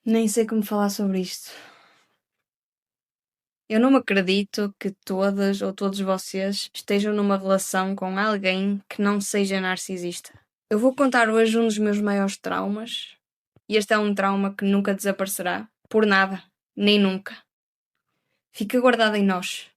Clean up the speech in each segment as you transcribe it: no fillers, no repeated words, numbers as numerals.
Nem sei como falar sobre isto. Eu não me acredito que todas ou todos vocês estejam numa relação com alguém que não seja narcisista. Eu vou contar hoje um dos meus maiores traumas, e este é um trauma que nunca desaparecerá, por nada, nem nunca. Fica guardado em nós,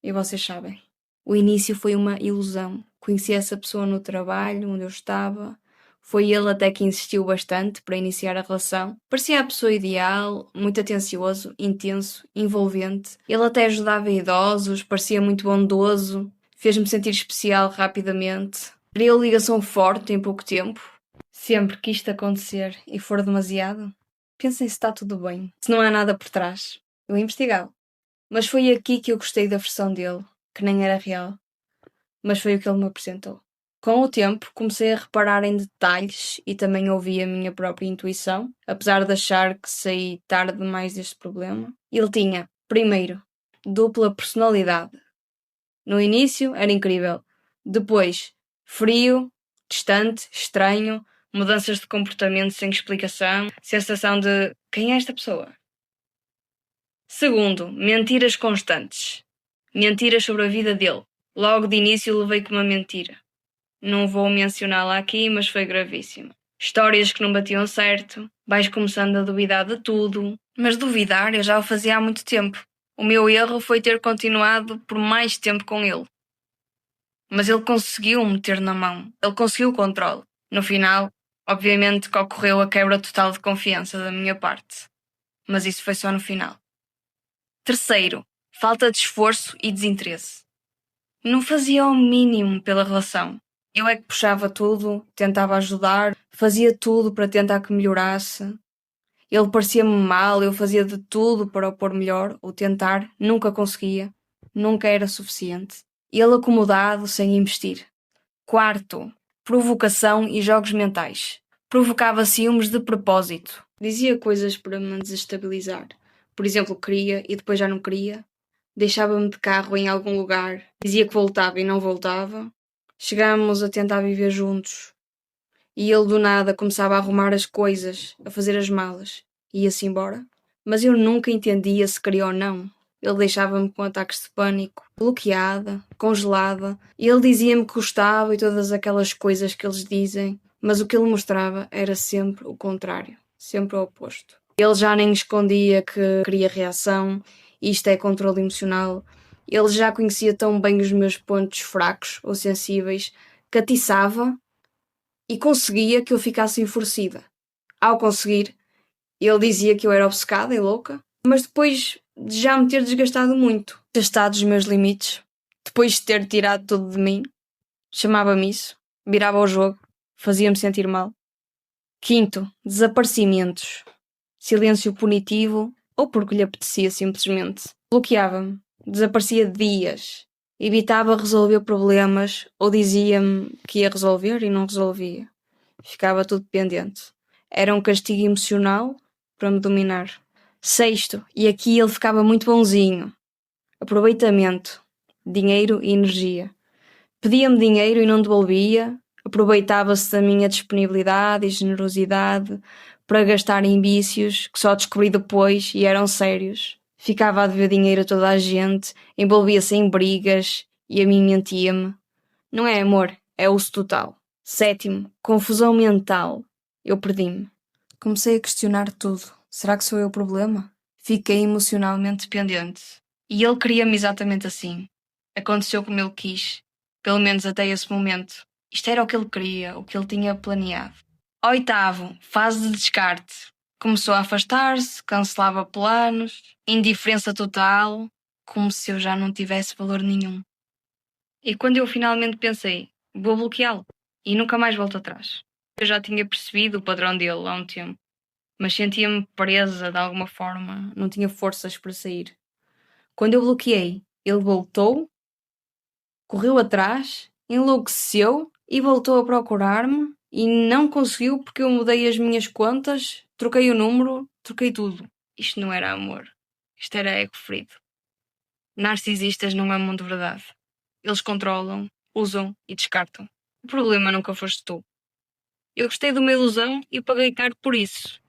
e vocês sabem. O início foi uma ilusão. Conheci essa pessoa no trabalho, onde eu estava. Foi ele até que insistiu bastante para iniciar a relação. Parecia a pessoa ideal, muito atencioso, intenso, envolvente. Ele até ajudava idosos, parecia muito bondoso, fez-me sentir especial rapidamente. Criou ligação forte em pouco tempo. Sempre que isto acontecer e for demasiado, pensem se está tudo bem, se não há nada por trás. Eu investigava. Mas foi aqui que eu gostei da versão dele, que nem era real, mas foi o que ele me apresentou. Com o tempo, comecei a reparar em detalhes e também ouvi a minha própria intuição, apesar de achar que saí tarde demais deste problema. Ele tinha, primeiro, dupla personalidade. No início era incrível. Depois, frio, distante, estranho, mudanças de comportamento sem explicação, sensação de quem é esta pessoa? Segundo, mentiras constantes. Mentiras sobre a vida dele. Logo de início levei com uma mentira. Não vou mencioná-la aqui, mas foi gravíssima. Histórias que não batiam certo, vais começando a duvidar de tudo. Mas duvidar eu já o fazia há muito tempo. O meu erro foi ter continuado por mais tempo com ele. Mas ele conseguiu meter na mão. Ele conseguiu o controle. No final, obviamente que ocorreu a quebra total de confiança da minha parte. Mas isso foi só no final. Terceiro, falta de esforço e desinteresse. Não fazia o mínimo pela relação. Eu é que puxava tudo, tentava ajudar, fazia tudo para tentar que melhorasse. Ele parecia-me mal, eu fazia de tudo para o pôr melhor, ou tentar, nunca conseguia, nunca era suficiente. Ele acomodado, sem investir. Quarto, provocação e jogos mentais. Provocava ciúmes de propósito. Dizia coisas para me desestabilizar. Por exemplo, queria e depois já não queria. Deixava-me de carro em algum lugar. Dizia que voltava e não voltava. Chegámos a tentar viver juntos. E ele do nada começava a arrumar as coisas, a fazer as malas. Ia-se embora. Mas eu nunca entendia se queria ou não. Ele deixava-me com ataques de pânico, bloqueada, congelada. E ele dizia-me que gostava e todas aquelas coisas que eles dizem. Mas o que ele mostrava era sempre o contrário. Sempre o oposto. Ele já nem escondia que queria reação. Isto é controle emocional. Ele já conhecia tão bem os meus pontos fracos ou sensíveis que atiçava e conseguia que eu ficasse enfurecida. Ao conseguir, ele dizia que eu era obcecada e louca, mas depois de já me ter desgastado muito, testado os meus limites, depois de ter tirado tudo de mim, chamava-me isso, virava o jogo, fazia-me sentir mal. Quinto, desaparecimentos. Silêncio punitivo ou porque lhe apetecia simplesmente. Bloqueava-me, desaparecia dias, evitava resolver problemas ou dizia-me que ia resolver e não resolvia. Ficava tudo pendente. Era um castigo emocional para me dominar. Sexto, e aqui ele ficava muito bonzinho. Aproveitamento, dinheiro e energia. Pedia-me dinheiro e não devolvia. Aproveitava-se da minha disponibilidade e generosidade para gastar em vícios que só descobri depois e eram sérios. Ficava a dever dinheiro a toda a gente, envolvia-se em brigas e a mim mentia-me. Não é amor, é uso total. Sétimo, confusão mental. Eu perdi-me. Comecei a questionar tudo. Será que sou eu o problema? Fiquei emocionalmente dependente. E ele queria-me exatamente assim. Aconteceu como ele quis. Pelo menos até esse momento. Isto era o que ele queria, o que ele tinha planeado. Oitavo, fase de descarte. Começou a afastar-se, cancelava planos, indiferença total, como se eu já não tivesse valor nenhum. E quando eu finalmente pensei, vou bloqueá-lo, e nunca mais volto atrás. Eu já tinha percebido o padrão dele há um tempo, mas sentia-me presa de alguma forma, não tinha forças para sair. Quando eu bloqueei, ele voltou, correu atrás, enlouqueceu e voltou a procurar-me e não conseguiu porque eu mudei as minhas contas, troquei o número, troquei tudo. Isto não era amor. Isto era ego ferido. Narcisistas não amam de verdade. Eles controlam, usam e descartam. O problema nunca foste tu. Eu gostei de uma ilusão e paguei caro por isso.